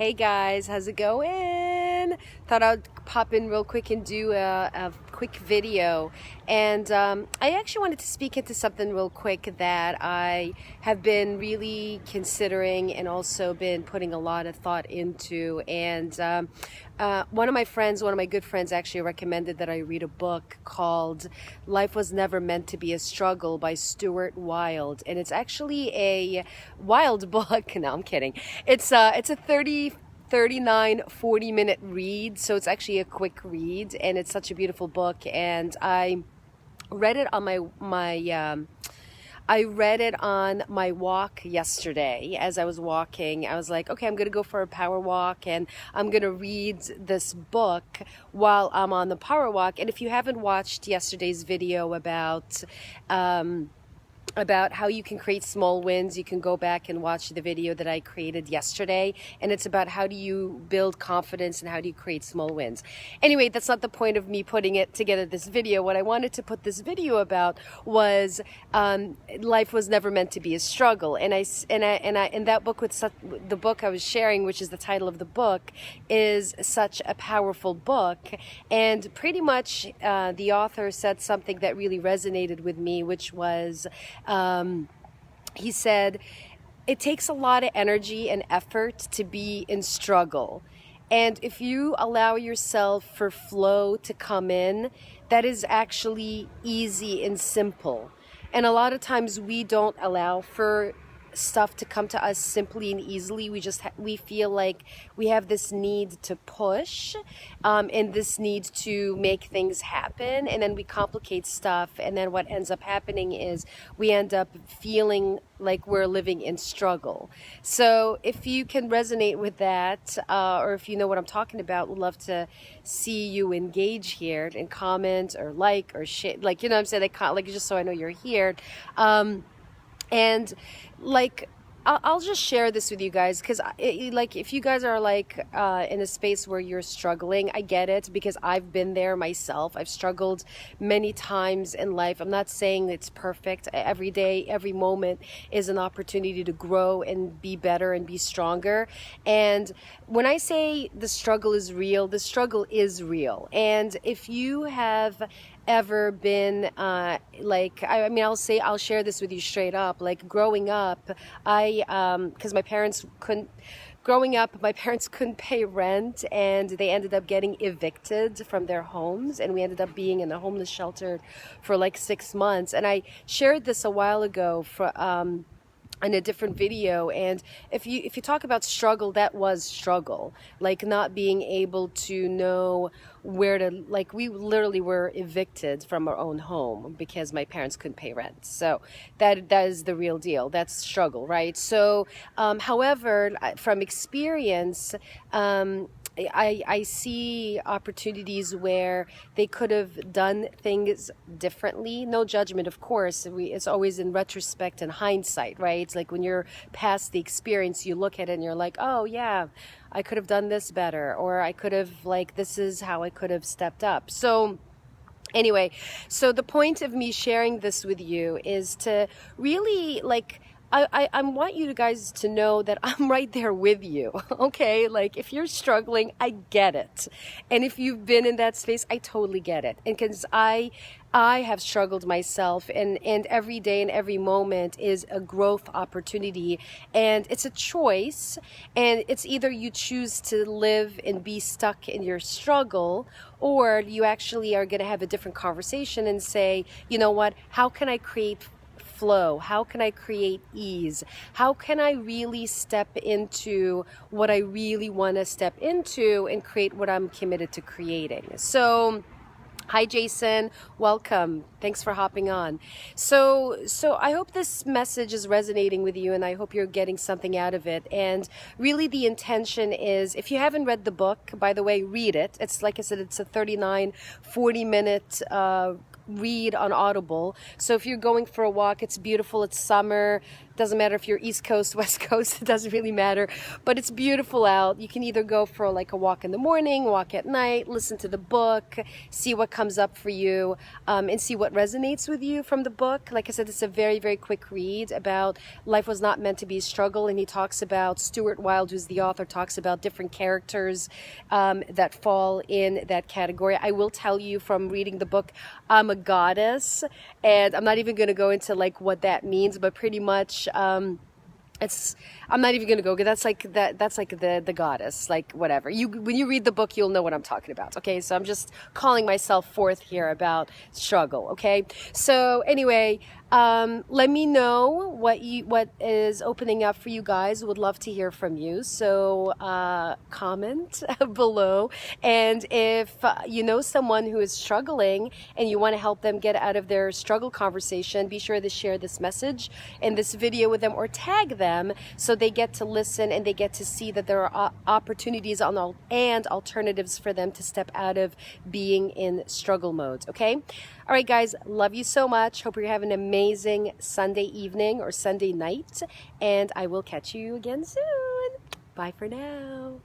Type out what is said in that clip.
Hey guys, how's it going? Thought I'd pop in real quick and do a quick video. And I actually wanted to speak into something real quick that I have been really considering and also been putting a lot of thought into. And one of my good friends actually recommended that I read a book called Life Was Never Meant to Be a Struggle by Stuart Wilde. And it's actually a wild book. No, I'm kidding. It's a 39, 40-minute read, so it's actually a quick read, and it's such a beautiful book. And I read it on my walk yesterday. As I was walking, I was like, okay, I'm gonna go for a power walk and I'm gonna read this book while I'm on the power walk. And if you haven't watched yesterday's video about how you can create small wins, you can go back and watch the video that I created yesterday, and it's about how do you build confidence and how do you create small wins. Anyway, that's not the point of me putting it together this video. What I wanted to put this video about was life was never meant to be a struggle. And that book the book I was sharing, which is the title of the book, is such a powerful book. And pretty much the author said something that really resonated with me, which was he said, it takes a lot of energy and effort to be in struggle. And if you allow yourself for flow to come in, that is actually easy and simple. And a lot of times we don't allow for stuff to come to us simply and easily. We feel like we have this need to push and this need to make things happen, and then we complicate stuff, and then what ends up happening is we end up feeling like we're living in struggle. So if you can resonate with that, or if you know what I'm talking about, would love to see you engage here and comment or like or share, like, you know what I'm saying, like just so I know you're here. And like, I'll just share this with you guys, because like, if you guys are like in a space where you're struggling, I get it, because I've been there myself. I've struggled many times in life. I'm not saying it's perfect. Every day, every moment is an opportunity to grow and be better and be stronger. And when I say the struggle is real, the struggle is real. And if you have ever been I'll share this with you straight up. Like, growing up, because my parents couldn't pay rent, and they ended up getting evicted from their homes, and we ended up being in a homeless shelter for like 6 months. And I shared this a while ago in a different video. And if you talk about struggle, that was struggle. Like, not being able to know where to, like, we literally were evicted from our own home because my parents couldn't pay rent. So that is the real deal. That's struggle, right? So however, from experience, I see opportunities where they could have done things differently. No judgment, of course. It's always in retrospect and hindsight, right? It's like when you're past the experience, you look at it and you're like, oh yeah, I could have done this better, or I could have, like, this is how I could have stepped up. So anyway, so the point of me sharing this with you is to really, like, I want you guys to know that I'm right there with you, okay? Like, if you're struggling, I get it. And if you've been in that space, I totally get it. And because I have struggled myself, and every day and every moment is a growth opportunity, and it's a choice. And it's either you choose to live and be stuck in your struggle, or you actually are going to have a different conversation and say, you know what, how can I create flow? How can I create ease? How can I really step into what I really want to step into and create what I'm committed to creating? So hi, Jason. Welcome. Thanks for hopping on. So I hope this message is resonating with you, and I hope you're getting something out of it. And really, the intention is, if you haven't read the book, by the way, read it. It's, like I said, it's a 39, 40-minute read on Audible. So if you're going for a walk, it's beautiful, it's summer, Doesn't matter if you're East Coast, West Coast, it doesn't really matter. But it's beautiful out. You can either go for like a walk in the morning, walk at night, listen to the book, see what comes up for you, and see what resonates with you from the book. Like I said, it's a very, very quick read about life was not meant to be a struggle. And he talks about, Stuart Wilde, who's the author, talks about different characters that fall in that category. I will tell you from reading the book, I'm a goddess, and I'm not even going to go into like what that means, but pretty much it's, I'm not even gonna go. That's like the goddess, like whatever. When you read the book, you'll know what I'm talking about. Okay, so I'm just calling myself forth here about struggle. Okay, so anyway, let me know what is opening up for you guys. Would love to hear from you. So comment below, and if you know someone who is struggling and you want to help them get out of their struggle conversation, be sure to share this message and this video with them, or tag them so they get to listen and they get to see that there are opportunities and alternatives for them to step out of being in struggle mode. Okay? All right, guys, love you so much. Hope you're having an amazing Sunday evening or Sunday night, and I will catch you again soon. Bye for now.